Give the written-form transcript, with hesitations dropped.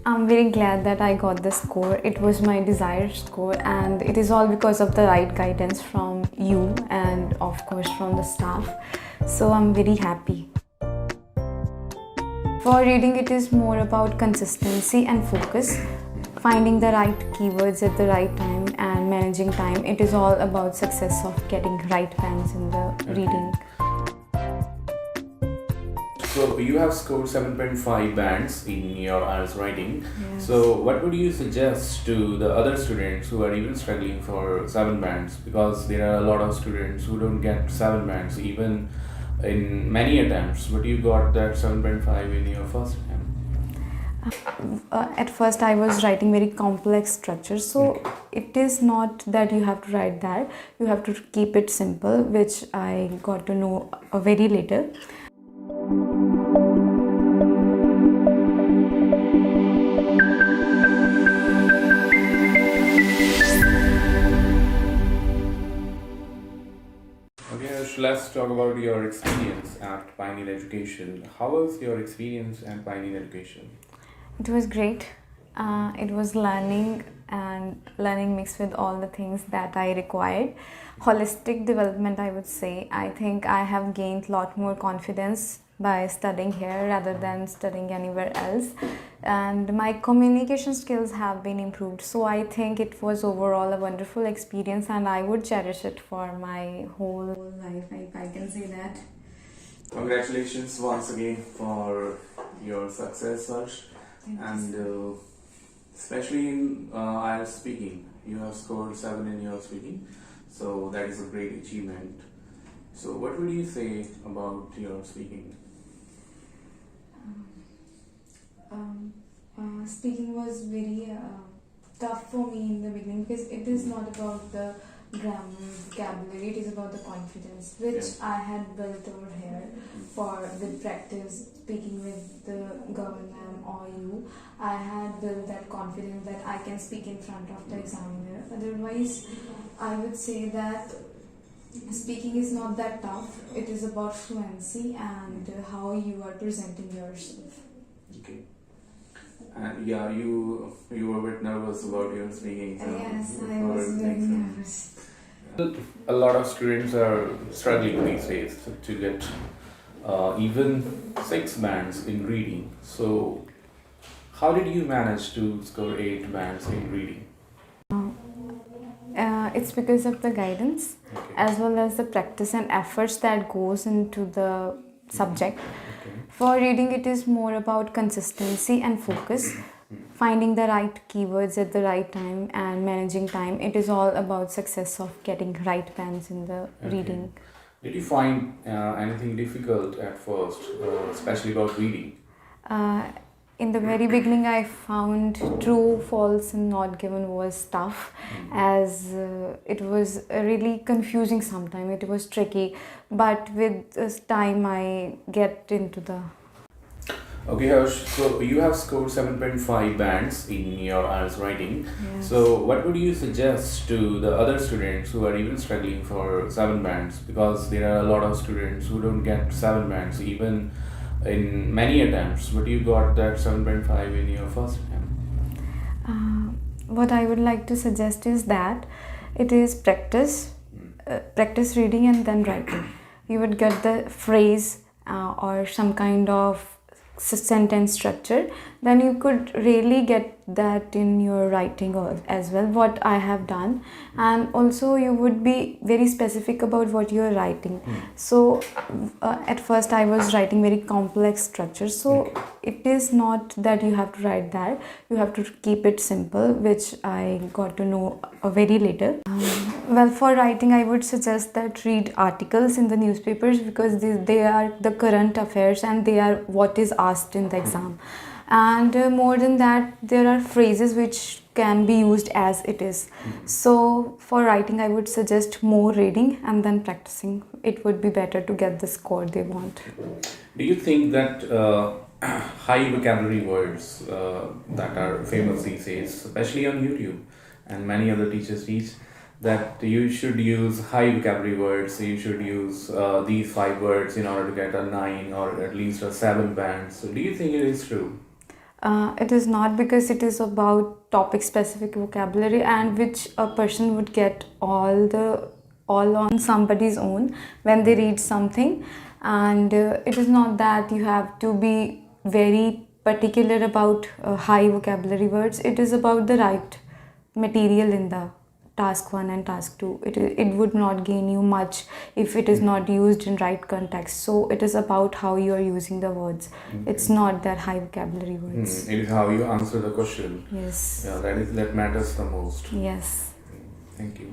I'm very glad that I got the score. It was my desired score, and it is all because of the right guidance from you and, of course, from the staff. So I'm very happy. For reading, it is more about consistency and focus, finding the right keywords at the right time, and managing time. It is all about success of getting right pens in the reading. So you have scored 7.5 bands in your IELTS writing. Yes. So what would you suggest to the other students who are even struggling for 7 bands? Because there are a lot of students who don't get 7 bands even in many attempts. But you got that 7.5 in your first attempt. At first I was writing very complex structures, so it is not that you have to write that, you have to keep it simple, which I got to know very later. Okay, let's talk about your experience at Pioneer Education. How was your experience at Pioneer Education? It was great. It was learning, and learning mixed with all the things that I required. Holistic development, I would say. I think I have gained a lot more confidence by studying here rather than studying anywhere else. And my communication skills have been improved. So I think it was overall a wonderful experience, and I would cherish it for my whole life, if I can say that. Congratulations once again for your success, Harsh. And especially in IELTS speaking, you have scored 7 in your speaking, so that is a great achievement. So what would you say about your speaking? Speaking was very tough for me in the beginning, because it is not about the grammar, vocabulary, it is about the confidence, which I had built over here with practice, speaking with the governor or you. I had built that confidence that I can speak in front of the examiner. Otherwise, I would say that speaking is not that tough. It is about fluency and how you are presenting yourself. Okay. And yeah, you were a bit nervous about your speaking. Yes, I was very nervous. A lot of students are struggling these days to get even 6 bands in reading. So how did you manage to score 8 bands in reading? It's because of the guidance, as well as the practice and efforts that goes into the subject. For reading, it is more about consistency and focus, finding the right keywords at the right time, and managing time. It is all about success of getting right pens in the reading. Did you find anything difficult at first, especially about reading? In the very beginning, I found true, false, and not given was tough, as it was really confusing sometimes. It was tricky, but with time, I get into the. Okay, Harsh, so you have scored 7.5 bands in your IELTS writing. Yes. So what would you suggest to the other students who are even struggling for 7 bands? Because there are a lot of students who don't get 7 bands even in many attempts, but you got that 7.5 in your first attempt. What I would like to suggest is that it is practice reading and then writing. You would get the phrase or some kind of sentence structure, then you could really get that in your writing as well, what I have done. And also you would be very specific about what you are writing. So at first I was writing very complex structures, so it is not that you have to write that, you have to keep it simple, which I got to know very later. Well, for writing, I would suggest that read articles in the newspapers, because they are the current affairs and they are what is asked in the exam. And more than that, there are phrases which can be used as it is. So for writing, I would suggest more reading and then practicing. It would be better to get the score they want. Do you think that high vocabulary words that are famous these days, especially on YouTube, and many other teachers teach, that you should use high vocabulary words, so you should use these 5 words in order to get a 9 or at least a 7 band. So do you think it is true? It is not, because it is about topic specific vocabulary, and which a person would get all on somebody's own when they read something. And it is not that you have to be very particular about high vocabulary words. It is about the right material in the task 1 and task 2. It would not gain you much if it is not used in right context. So it is about how you are using the words. It's not that high vocabulary words. It is how you answer the question. Yes. Yeah, that matters the most. Yes. Thank you.